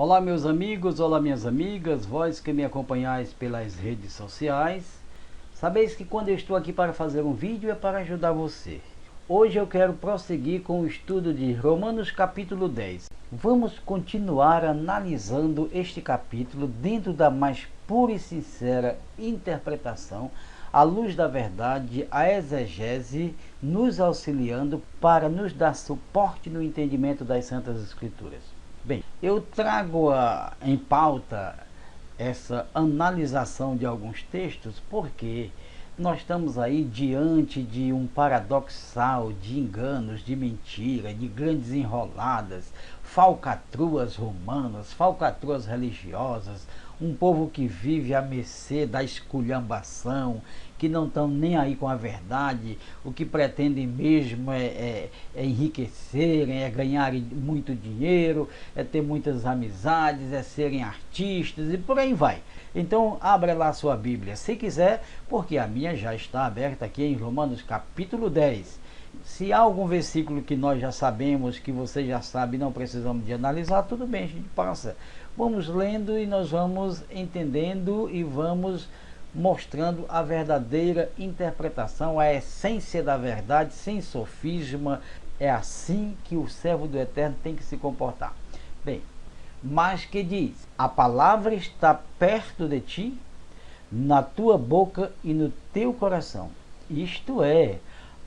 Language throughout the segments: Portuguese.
Olá meus amigos, olá minhas amigas, vós que me acompanhais pelas redes sociais. Sabeis que quando eu estou aqui para fazer um vídeo é para ajudar você. Hoje eu quero prosseguir com o estudo de Romanos capítulo 10. Vamos continuar analisando este capítulo dentro da mais pura e sincera interpretação, à luz da verdade, a exegese nos auxiliando para nos dar suporte no entendimento das Santas Escrituras. Bem, eu trago em pauta essa analisação de alguns textos porque nós estamos aí diante de um paradoxal de enganos, de mentira, de grandes enroladas, falcatruas romanas, falcatruas religiosas, um povo que vive à mercê da esculhambação, que não estão nem aí com a verdade, o que pretendem mesmo é enriquecerem, é ganharem muito dinheiro, é ter muitas amizades, é serem artistas e por aí vai. Então abra lá a sua Bíblia, se quiser, porque a minha já está aberta aqui em Romanos capítulo 10. Se há algum versículo que nós já sabemos, que você já sabe, não precisamos de analisar, tudo bem, a gente passa. Vamos lendo e nós vamos entendendo e vamos mostrando a verdadeira interpretação, a essência da verdade, sem sofisma. É assim que o servo do Eterno tem que se comportar. Bem, mas que diz: a palavra está perto de ti, na tua boca e no teu coração. Isto é,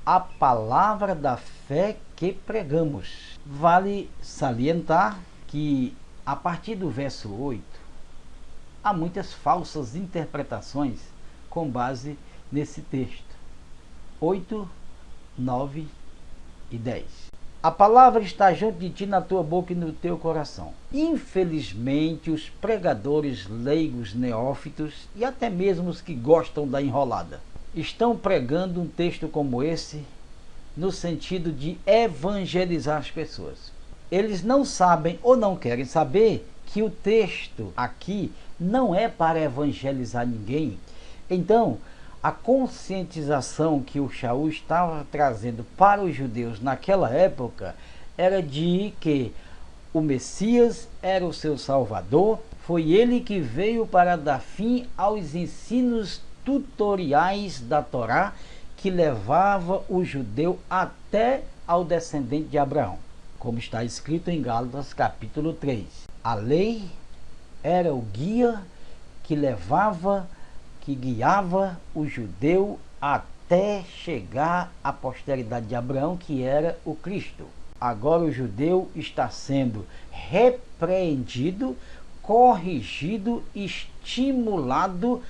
a palavra da fé que pregamos. Vale salientar que a partir do verso 8, há muitas falsas interpretações com base nesse texto. 8, 9 e 10. A palavra está junto de ti, na tua boca e no teu coração. Infelizmente, os pregadores leigos, neófitos e até mesmo os que gostam da enrolada estão pregando um texto como esse no sentido de evangelizar as pessoas. Eles não sabem ou não querem saber que o texto aqui não é para evangelizar ninguém. Então, a conscientização que o Shaul estava trazendo para os judeus naquela época era de que o Messias era o seu Salvador, foi ele que veio para dar fim aos ensinos tutoriais da Torá que levava o judeu até ao descendente de Abraão, como está escrito em Gálatas capítulo 3. A lei era o guia que levava, que guiava o judeu até chegar à posteridade de Abraão, que era o Cristo. Agora o judeu está sendo repreendido, corrigido, estimulado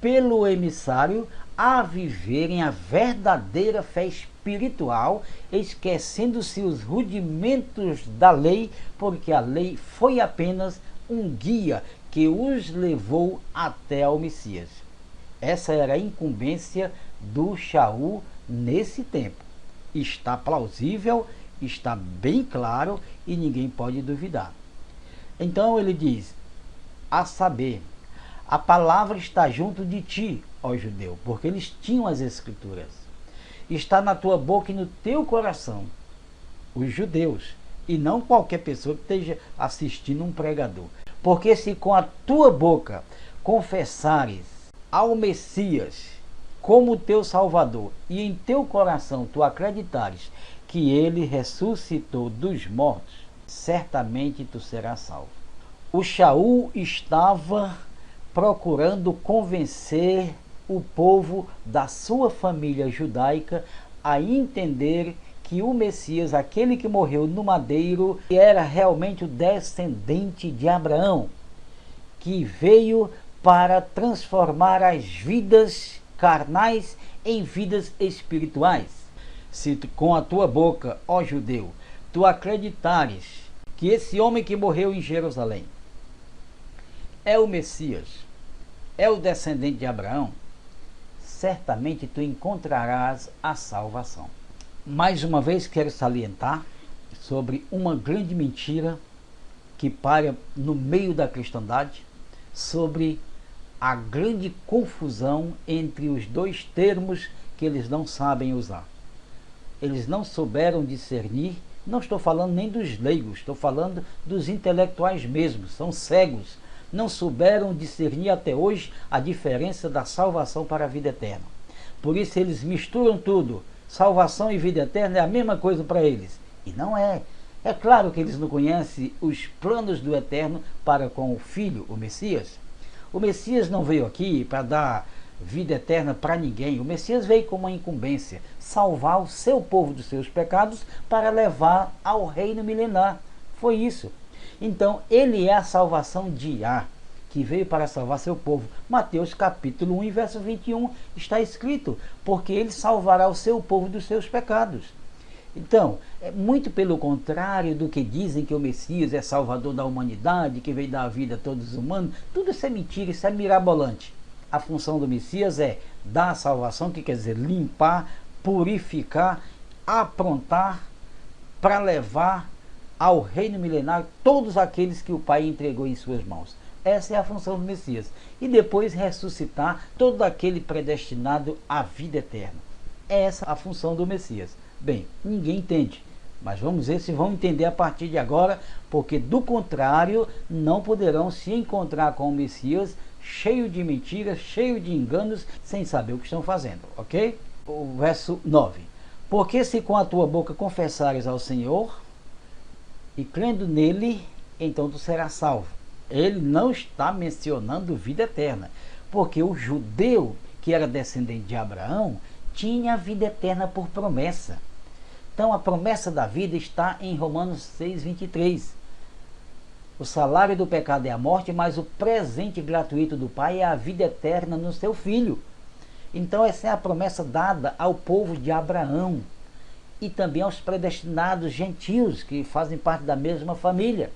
pelo emissário a viverem a verdadeira fé espiritual, esquecendo-se os rudimentos da lei, porque a lei foi apenas um guia que os levou até ao Messias. Essa era a incumbência do Shaul nesse tempo. Está plausível, está bem claro e ninguém pode duvidar. Então ele diz, a saber, a palavra está junto de ti, ó judeu, porque eles tinham as escrituras. Está na tua boca e no teu coração, os judeus, e não qualquer pessoa que esteja assistindo um pregador. Porque se com a tua boca confessares ao Messias como teu Salvador, e em teu coração tu acreditares que ele ressuscitou dos mortos, certamente tu serás salvo. O Shaul estava procurando convencer o povo da sua família judaica a entender que o Messias, aquele que morreu no madeiro, era realmente o descendente de Abraão, que veio para transformar as vidas carnais em vidas espirituais. Se com a tua boca, ó judeu, tu acreditares que esse homem que morreu em Jerusalém é o Messias, é o descendente de Abraão, certamente tu encontrarás a salvação. Mais uma vez quero salientar sobre uma grande mentira que paira no meio da cristandade, sobre a grande confusão entre os dois termos que eles não sabem usar. Eles não souberam discernir Não estou falando nem dos leigos, estou falando dos intelectuais mesmo, são cegos. Não souberam discernir até hoje a diferença da salvação para a vida eterna. Por isso eles misturam tudo. Salvação e vida eterna é a mesma coisa para eles. E não é. É claro que eles não conhecem os planos do eterno para com o Filho, o Messias. O Messias não veio aqui para dar vida eterna para ninguém. O Messias veio com uma incumbência, salvar o seu povo dos seus pecados para levar ao reino milenar. Foi isso. Então, ele é a salvação de Yah, que veio para salvar seu povo. Mateus capítulo 1, verso 21, está escrito, porque ele salvará o seu povo dos seus pecados. Então, é muito pelo contrário do que dizem que o Messias é salvador da humanidade, que veio dar a vida a todos os humanos. Tudo isso é mentira, isso é mirabolante. A função do Messias é dar a salvação, que quer dizer limpar, purificar, aprontar para levar ao reino milenar todos aqueles que o Pai entregou em suas mãos. Essa é a função do Messias. E depois ressuscitar todo aquele predestinado à vida eterna. Essa é a função do Messias. Bem, ninguém entende, mas vamos ver se vão entender a partir de agora, porque do contrário não poderão se encontrar com o Messias cheio de mentiras, cheio de enganos, sem saber o que estão fazendo, ok? O verso 9. Porque se com a tua boca confessares ao Senhor e crendo nele, então tu serás salvo. Ele não está mencionando vida eterna, porque o judeu que era descendente de Abraão tinha a vida eterna por promessa. Então a promessa da vida está em Romanos 6, 23. O salário do pecado é a morte, mas o presente gratuito do Pai é a vida eterna no seu Filho. Então essa é a promessa dada ao povo de Abraão e também aos predestinados gentios que fazem parte da mesma família.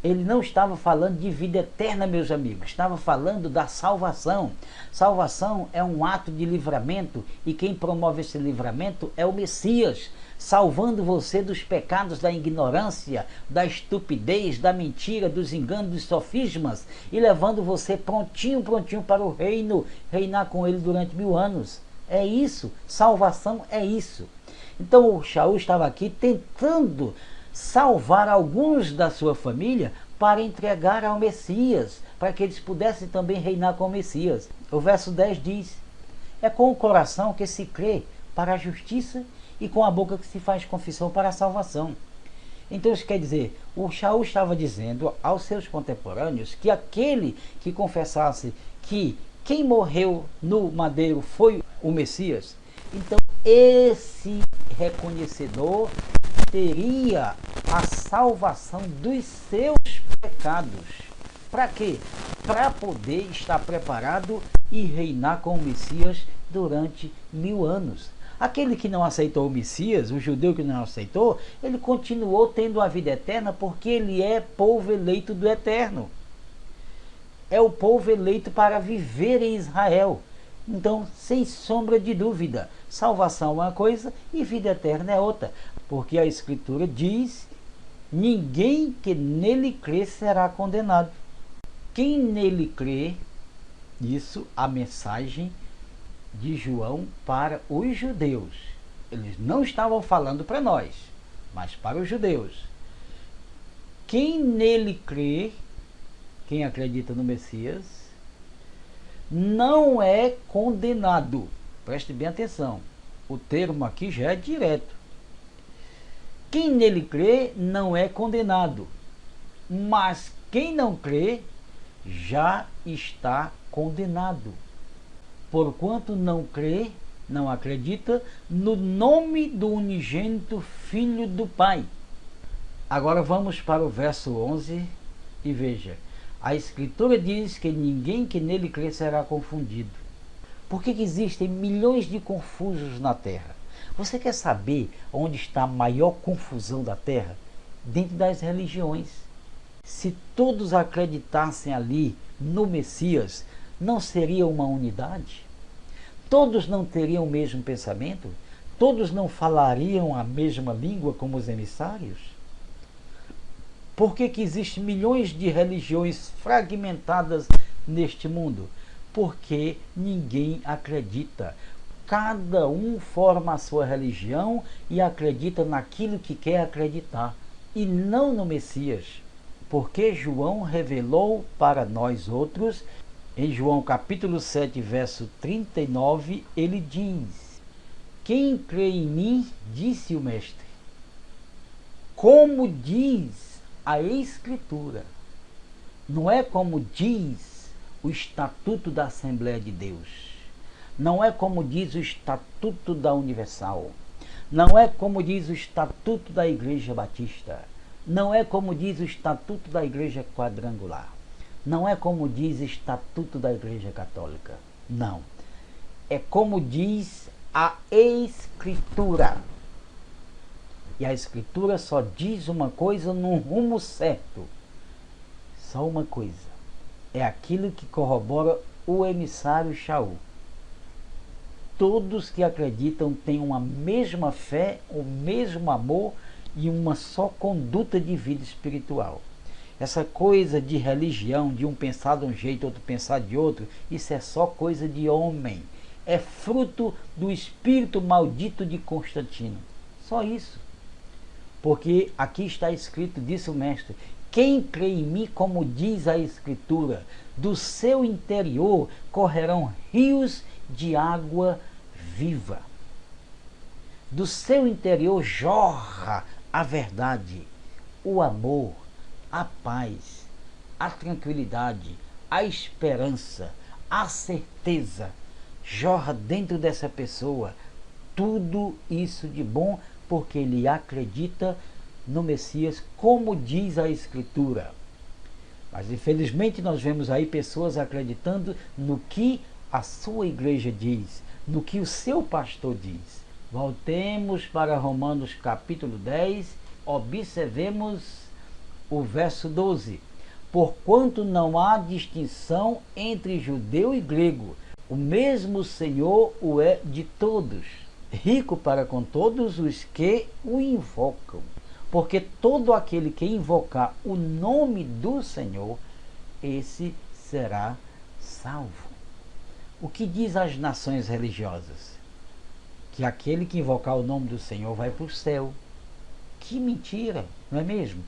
Ele não estava falando de vida eterna, meus amigos, estava falando da salvação. Salvação é um ato de livramento e quem promove esse livramento é o Messias, salvando você dos pecados da ignorância, da estupidez, da mentira, dos enganos, dos sofismas e levando você prontinho para o reino, reinar com ele durante 1000 anos. É isso, salvação é isso. Então o Shaul estava aqui tentando salvar alguns da sua família para entregar ao Messias, para que eles pudessem também reinar com o Messias. O verso 10 diz: é com o coração que se crê para a justiça e com a boca que se faz confissão para a salvação. Então isso quer dizer, o Shaul estava dizendo aos seus contemporâneos que aquele que confessasse que quem morreu no madeiro foi o Messias, então esse reconhecedor teria a salvação dos seus pecados. Para quê? Para poder estar preparado e reinar com o Messias durante 1000 anos. Aquele que não aceitou o Messias, o judeu que não aceitou, ele continuou tendo a vida eterna porque ele é povo eleito do Eterno. É o povo eleito para viver em Israel. Então, sem sombra de dúvida, salvação é uma coisa e vida eterna é outra. Porque a Escritura diz: ninguém que nele crê será condenado. Quem nele crê, isso a mensagem de João para os judeus. Eles não estavam falando para nós, mas para os judeus. Quem nele crê, quem acredita no Messias, não é condenado. Preste bem atenção, o termo aqui já é direto. Quem nele crê não é condenado, mas quem não crê já está condenado, porquanto não crê, não acredita no nome do unigênito Filho do Pai. Agora vamos para o verso 11 e veja, a Escritura diz que ninguém que nele crê será confundido. Por que existem milhões de confusos na Terra? Você quer saber onde está a maior confusão da Terra? Dentro das religiões. Se todos acreditassem ali no Messias, não seria uma unidade? Todos não teriam o mesmo pensamento? Todos não falariam a mesma língua como os emissários? Por que existem milhões de religiões fragmentadas neste mundo? Porque ninguém acredita. Cada um forma a sua religião e acredita naquilo que quer acreditar, e não no Messias. Porque João revelou para nós outros, em João capítulo 7, verso 39, ele diz: quem crê em mim, disse o Mestre, como diz a Escritura. Não é como diz o Estatuto da Assembleia de Deus. Não é como diz o Estatuto da Universal. Não é como diz o Estatuto da Igreja Batista. Não é como diz o Estatuto da Igreja Quadrangular. Não é como diz o Estatuto da Igreja Católica. Não. É como diz a Escritura. E a Escritura só diz uma coisa num rumo certo. Só uma coisa. É aquilo que corrobora o emissário Shaul. Todos que acreditam têm uma mesma fé, o mesmo amor e uma só conduta de vida espiritual. Essa coisa de religião, de um pensar de um jeito, outro pensar de outro, isso é só coisa de homem. É fruto do espírito maldito de Constantino. Só isso. Porque aqui está escrito, disse o Mestre, quem crê em mim, como diz a Escritura, do seu interior correrão rios de água viva. Do seu interior jorra a verdade, o amor, a paz, a tranquilidade, a esperança, a certeza. Jorra dentro dessa pessoa tudo isso de bom, porque ele acredita no Messias, como diz a Escritura. Mas infelizmente nós vemos aí pessoas acreditando no que a sua igreja diz, no que o seu pastor diz. Voltemos para Romanos capítulo 10, observemos o verso 12. Porquanto não há distinção entre judeu e grego, o mesmo Senhor o é de todos, rico para com todos os que o invocam. Porque todo aquele que invocar o nome do Senhor, esse será salvo. O que diz as nações religiosas? Que aquele que invocar o nome do Senhor vai para o céu. Que mentira, não é mesmo?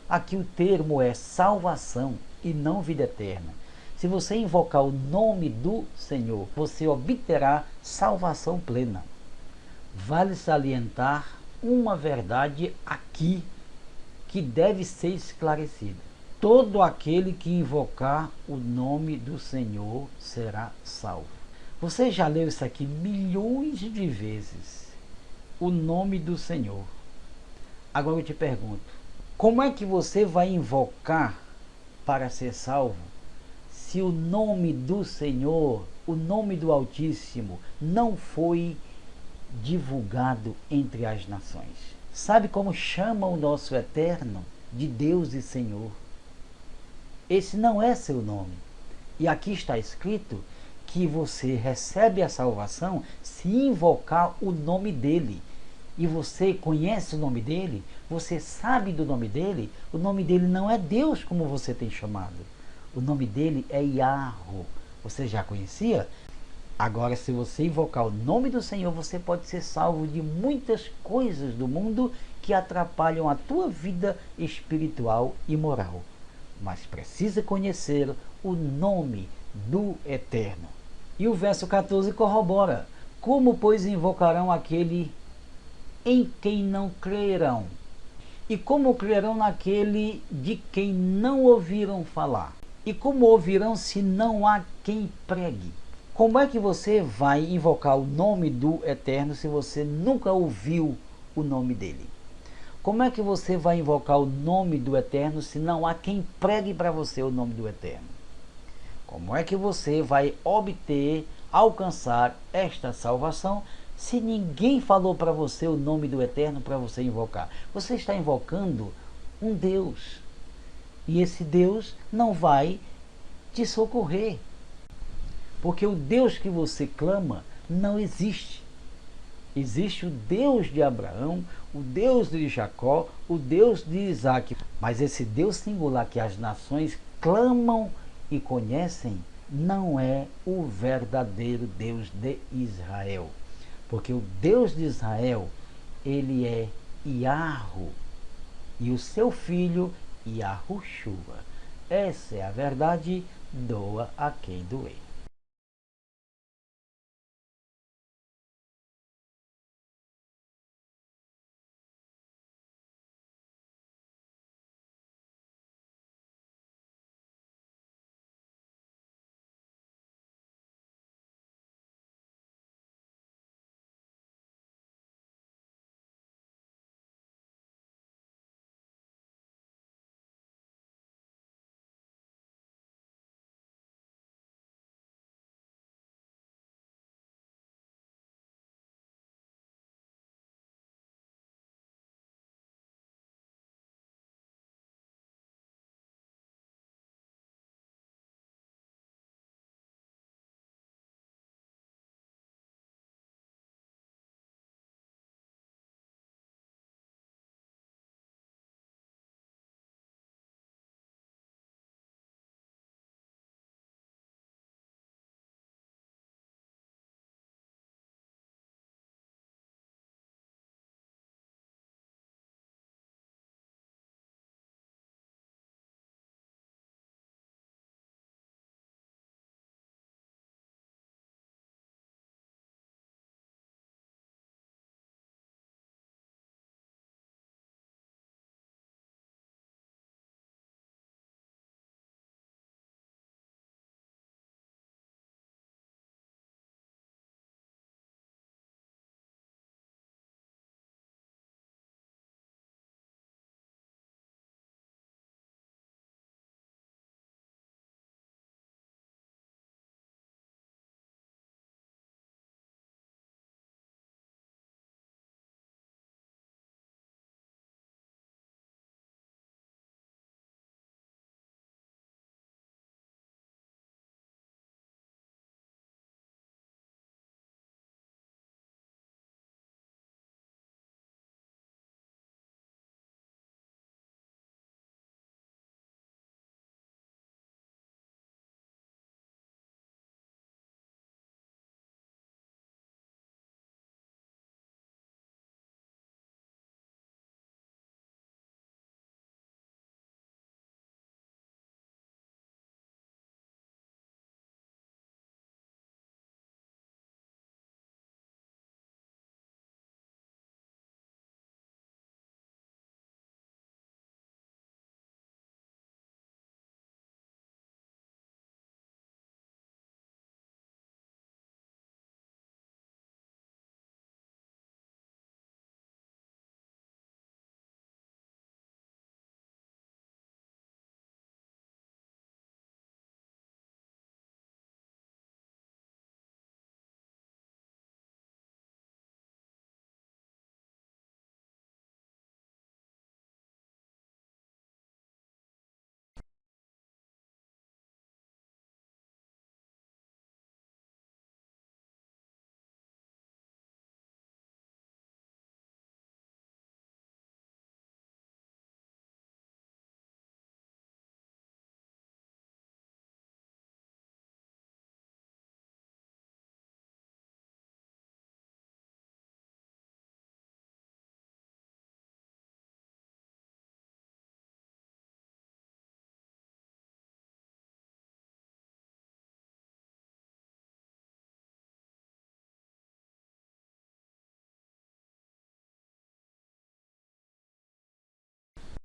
Aqui o termo é salvação e não vida eterna. Se você invocar o nome do Senhor, você obterá salvação plena. Vale salientar uma verdade aqui que deve ser esclarecida. Todo aquele que invocar o nome do Senhor será salvo. Você já leu isso aqui milhões de vezes. O nome do Senhor. Agora eu te pergunto, como é que você vai invocar para ser salvo se o nome do Senhor, o nome do Altíssimo, não foi divulgado entre as nações? Sabe como chama o nosso Eterno? De Deus e Senhor. Esse não é seu nome. E aqui está escrito que você recebe a salvação se invocar o nome dele. E você conhece o nome dele, você sabe do nome dele. O nome dele não é Deus como você tem chamado. O nome dele é Yahweh. Você já conhecia? Agora, se você invocar o nome do Senhor, você pode ser salvo de muitas coisas do mundo que atrapalham a tua vida espiritual e moral. Mas precisa conhecer o nome do Eterno. E o verso 14 corrobora. Como, pois, invocarão aquele em quem não crerão? E como crerão naquele de quem não ouviram falar? E como ouvirão se não há quem pregue? Como é que você vai invocar o nome do Eterno se você nunca ouviu o nome dele? Como é que você vai invocar o nome do Eterno se não há quem pregue para você o nome do Eterno? Como é que você vai obter, alcançar esta salvação se ninguém falou para você o nome do Eterno para você invocar? Você está invocando um Deus. E esse Deus não vai te socorrer. Porque o Deus que você clama não existe. Existe o Deus de Abraão, o Deus de Jacó, o Deus de Isaac. Mas esse Deus singular que as nações clamam e conhecem não é o verdadeiro Deus de Israel. porque o Deus de Israel, ele é Yahweh, e o seu filho Yahushua. Essa é a verdade, doa a quem doer.